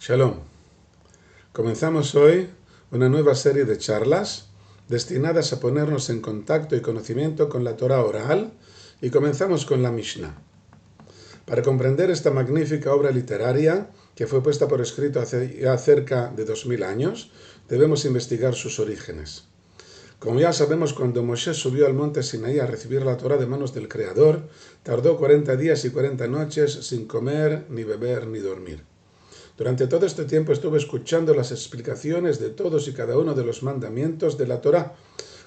Shalom. Comenzamos hoy una nueva serie de charlas destinadas a ponernos en contacto y conocimiento con la Torah oral y comenzamos con la Mishnah. Para comprender esta magnífica obra literaria que fue puesta por escrito hace ya cerca de 2000 años, debemos investigar sus orígenes. Como ya sabemos, cuando Moshe subió al monte Sinaí a recibir la Torah de manos del Creador, tardó 40 días y 40 noches sin comer, ni beber, ni dormir. Durante todo este tiempo estuve escuchando las explicaciones de todos y cada uno de los mandamientos de la Torá,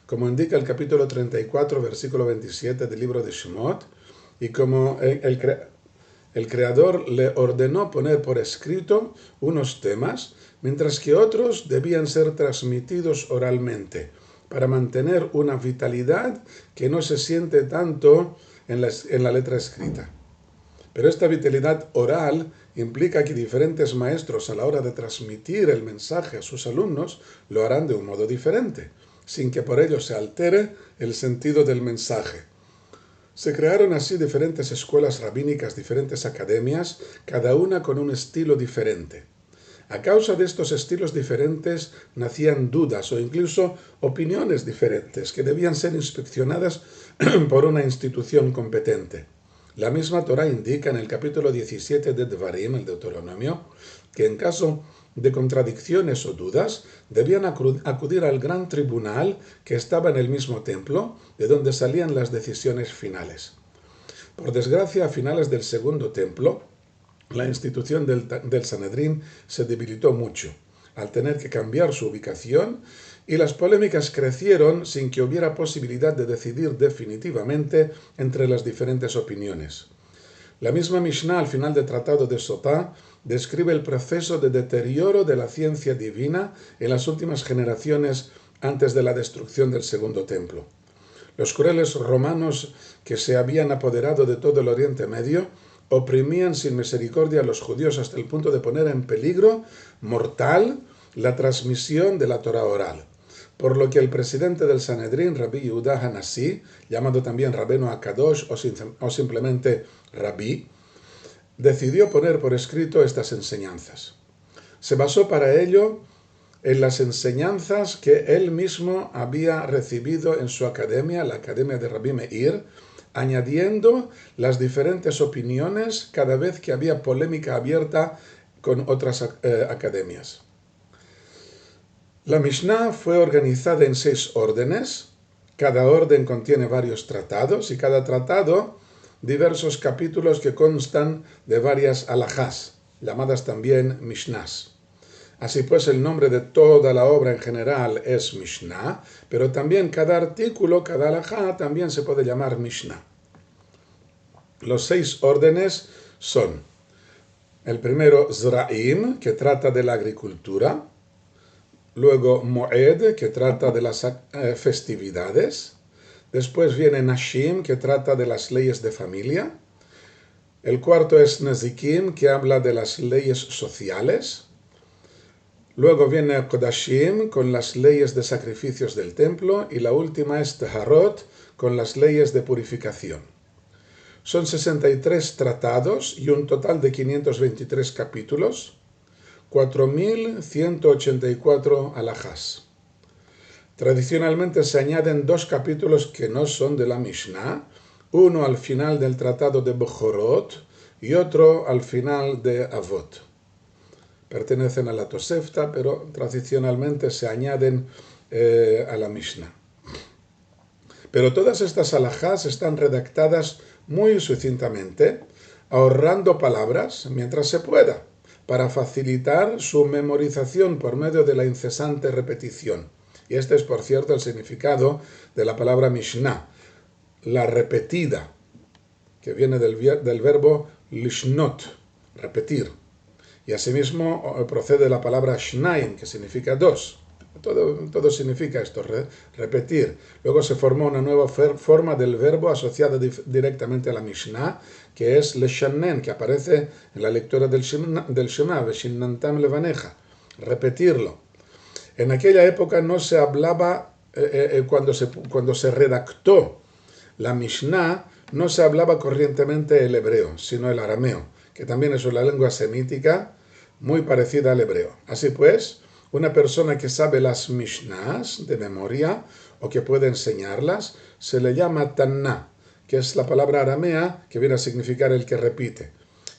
como indica el capítulo 34, versículo 27 del libro de Shemot, y como el Creador le ordenó poner por escrito unos temas, mientras que otros debían ser transmitidos oralmente, para mantener una vitalidad que no se siente tanto en la letra escrita. Pero esta vitalidad oral implica que diferentes maestros a la hora de transmitir el mensaje a sus alumnos lo harán de un modo diferente, sin que por ello se altere el sentido del mensaje. Se crearon así diferentes escuelas rabínicas, diferentes academias, cada una con un estilo diferente. A causa de estos estilos diferentes nacían dudas o incluso opiniones diferentes que debían ser inspeccionadas por una institución competente. La misma Torá indica en el capítulo 17 de Devarim, el Deuteronomio, que en caso de contradicciones o dudas, debían acudir al gran tribunal que estaba en el mismo templo, de donde salían las decisiones finales. Por desgracia, a finales del segundo templo, la institución del Sanedrín se debilitó mucho, al tener que cambiar su ubicación, y las polémicas crecieron sin que hubiera posibilidad de decidir definitivamente entre las diferentes opiniones. La misma Mishnah, al final del Tratado de Sotá, describe el proceso de deterioro de la ciencia divina en las últimas generaciones antes de la destrucción del segundo templo. Los crueles romanos que se habían apoderado de todo el Oriente Medio oprimían sin misericordia a los judíos hasta el punto de poner en peligro mortal la transmisión de la Torah oral. Por lo que el presidente del Sanedrín, Rabbi Yehuda Hanasí, llamado también Rabbeinu Akadosh o simplemente Rabí, decidió poner por escrito estas enseñanzas. Se basó para ello en las enseñanzas que él mismo había recibido en su academia, la Academia de Rabbi Meir, añadiendo las diferentes opiniones cada vez que había polémica abierta con otras academias. La Mishnah fue organizada en 6 órdenes. Cada orden contiene varios tratados y cada tratado diversos capítulos que constan de varias alajás, llamadas también Mishnás. Así pues, el nombre de toda la obra en general es Mishnah, pero también cada artículo, cada alajá, también se puede llamar Mishnah. Los 6 órdenes son: el primero, Zra'im, que trata de la agricultura; luego Moed, que trata de las festividades; después viene Nashim, que trata de las leyes de familia; el cuarto es Nezikim, que habla de las leyes sociales; luego viene Kodashim, con las leyes de sacrificios del templo; y la última es Teharot, con las leyes de purificación. Son 63 tratados y un total de 523 capítulos, 4184 alajás. Tradicionalmente se añaden 2 capítulos que no son de la Mishnah, uno al final del tratado de Bechorot y otro al final de Avot. Pertenecen a la Tosefta, pero tradicionalmente se añaden a la Mishnah. Pero todas estas alajás están redactadas muy sucintamente, ahorrando palabras mientras se pueda, para facilitar su memorización por medio de la incesante repetición. Y este es, por cierto, el significado de la palabra Mishnah, la repetida, que viene del verbo lishnot, repetir. Y asimismo procede la palabra shnaim, que significa 2. Todo significa esto, repetir. Luego se formó una nueva forma del verbo asociada directamente a la Mishnah, que es leshanen, que aparece en la lectura del Shema, veshinnantam levaneja, repetirlo. En aquella época no se hablaba, cuando se redactó la Mishnah, no se hablaba corrientemente el hebreo, sino el arameo, que también es una lengua semítica, muy parecida al hebreo. Así pues, una persona que sabe las Mishnás de memoria o que puede enseñarlas, se le llama Tanna, que es la palabra aramea que viene a significar el que repite.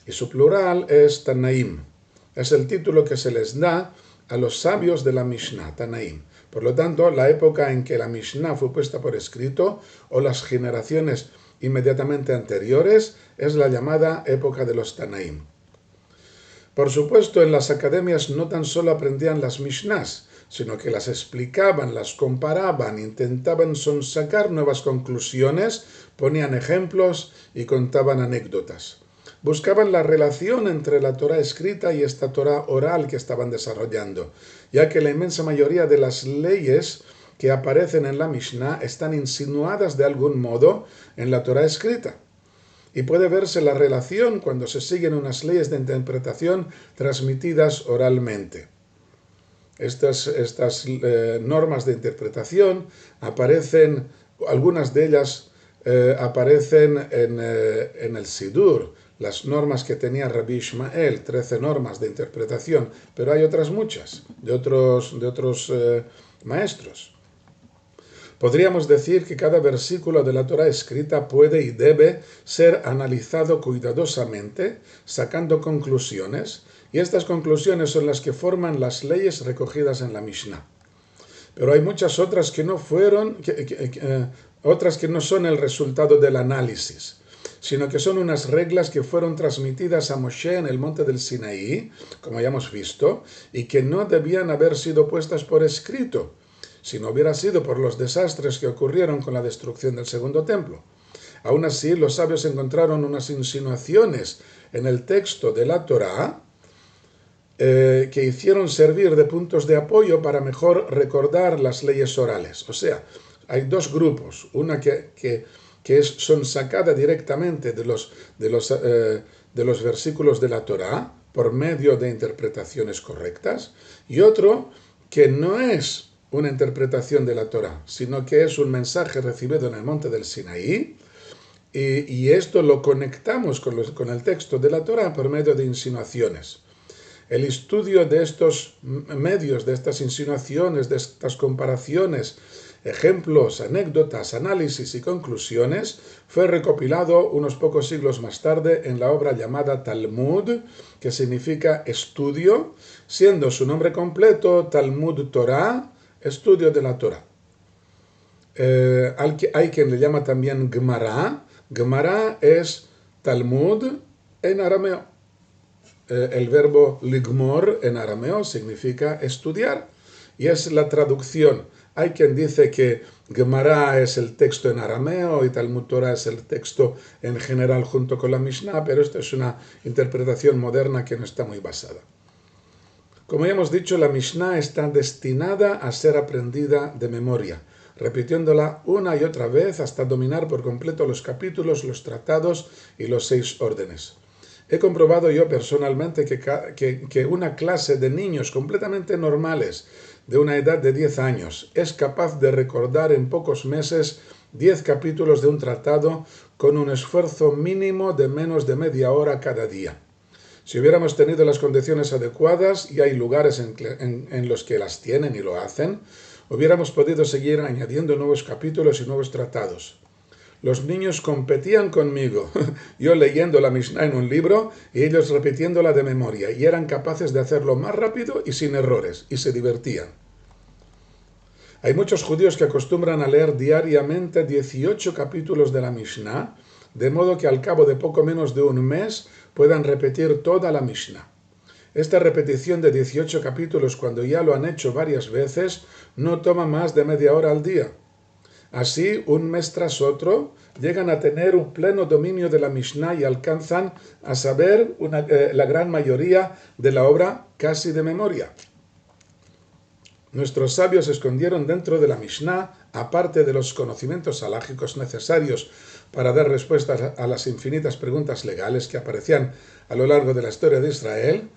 Y su plural es Tanaim. Es el título que se les da a los sabios de la Mishnah, Tanaim. Por lo tanto, la época en que la Mishnah fue puesta por escrito o las generaciones inmediatamente anteriores es la llamada época de los Tanaim. Por supuesto, en las academias no tan solo aprendían las Mishnás, sino que las explicaban, las comparaban, intentaban sacar nuevas conclusiones, ponían ejemplos y contaban anécdotas. Buscaban la relación entre la Torá escrita y esta Torá oral que estaban desarrollando, ya que la inmensa mayoría de las leyes que aparecen en la Mishnah están insinuadas de algún modo en la Torá escrita. Y puede verse la relación cuando se siguen unas leyes de interpretación transmitidas oralmente. Estas normas de interpretación aparecen, algunas de ellas aparecen en el Sidur, las normas que tenía Rabbi Ishmael, 13 normas de interpretación, pero hay otras muchas, de otros maestros. Podríamos decir que cada versículo de la Torá escrita puede y debe ser analizado cuidadosamente, sacando conclusiones, y estas conclusiones son las que forman las leyes recogidas en la Mishnah. Pero hay muchas otras que no son el resultado del análisis, sino que son unas reglas que fueron transmitidas a Moshe en el monte del Sinaí, como ya hemos visto, y que no debían haber sido puestas por escrito, si no hubiera sido por los desastres que ocurrieron con la destrucción del segundo templo. Aún así, los sabios encontraron unas insinuaciones en el texto de la Torá que hicieron servir de puntos de apoyo para mejor recordar las leyes orales. O sea, hay dos grupos, una son sacadas directamente de los versículos de la Torá por medio de interpretaciones correctas, y otro que no es una interpretación de la Torá, sino que es un mensaje recibido en el monte del Sinaí, y esto lo conectamos con el texto de la Torá por medio de insinuaciones. El estudio de estos medios, de estas insinuaciones, de estas comparaciones, ejemplos, anécdotas, análisis y conclusiones fue recopilado unos pocos siglos más tarde en la obra llamada Talmud, que significa estudio, siendo su nombre completo Talmud Torah, estudio de la Torah. Hay quien le llama también Gemara. Gemara es Talmud en arameo. El verbo ligmor en arameo significa estudiar, y es la traducción. Hay quien dice que Gemara es el texto en arameo y Talmud Torah es el texto en general junto con la Mishnah, pero esta es una interpretación moderna que no está muy basada. Como ya hemos dicho, la Mishnah está destinada a ser aprendida de memoria, repitiéndola una y otra vez hasta dominar por completo los capítulos, los tratados y los 6 órdenes. He comprobado yo personalmente que una clase de niños completamente normales, de una edad de 10 años, es capaz de recordar en pocos meses 10 capítulos de un tratado con un esfuerzo mínimo de menos de media hora cada día. Si hubiéramos tenido las condiciones adecuadas, y hay lugares en los que las tienen y lo hacen, hubiéramos podido seguir añadiendo nuevos capítulos y nuevos tratados. Los niños competían conmigo, yo leyendo la Mishnah en un libro y ellos repitiéndola de memoria, y eran capaces de hacerlo más rápido y sin errores, y se divertían. Hay muchos judíos que acostumbran a leer diariamente 18 capítulos de la Mishnah, de modo que al cabo de poco menos de un mes puedan repetir toda la Mishnah. Esta repetición de 18 capítulos, cuando ya lo han hecho varias veces, no toma más de media hora al día. Así, un mes tras otro, llegan a tener un pleno dominio de la Mishnah y alcanzan a saber la gran mayoría de la obra casi de memoria. Nuestros sabios escondieron dentro de la Mishnah, aparte de los conocimientos halágicos necesarios para dar respuestas a las infinitas preguntas legales que aparecían a lo largo de la historia de Israel,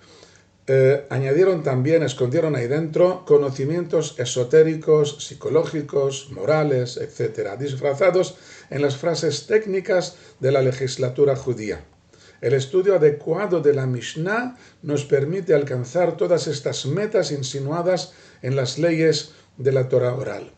escondieron ahí dentro conocimientos esotéricos, psicológicos, morales, etc., disfrazados en las frases técnicas de la legislatura judía. El estudio adecuado de la Mishnah nos permite alcanzar todas estas metas insinuadas en las leyes de la Torah oral.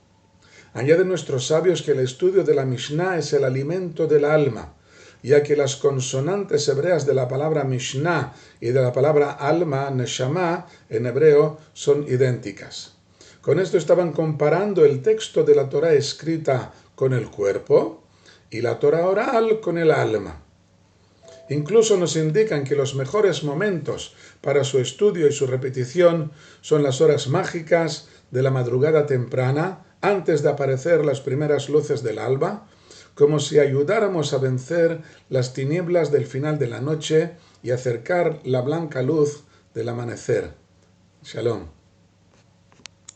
Añaden nuestros sabios que el estudio de la Mishnah es el alimento del alma, ya que las consonantes hebreas de la palabra Mishnah y de la palabra alma, Neshama, en hebreo, son idénticas. Con esto estaban comparando el texto de la Torah escrita con el cuerpo y la Torah oral con el alma. Incluso nos indican que los mejores momentos para su estudio y su repetición son las horas mágicas de la madrugada temprana, antes de aparecer las primeras luces del alba, como si ayudáramos a vencer las tinieblas del final de la noche y acercar la blanca luz del amanecer. Shalom.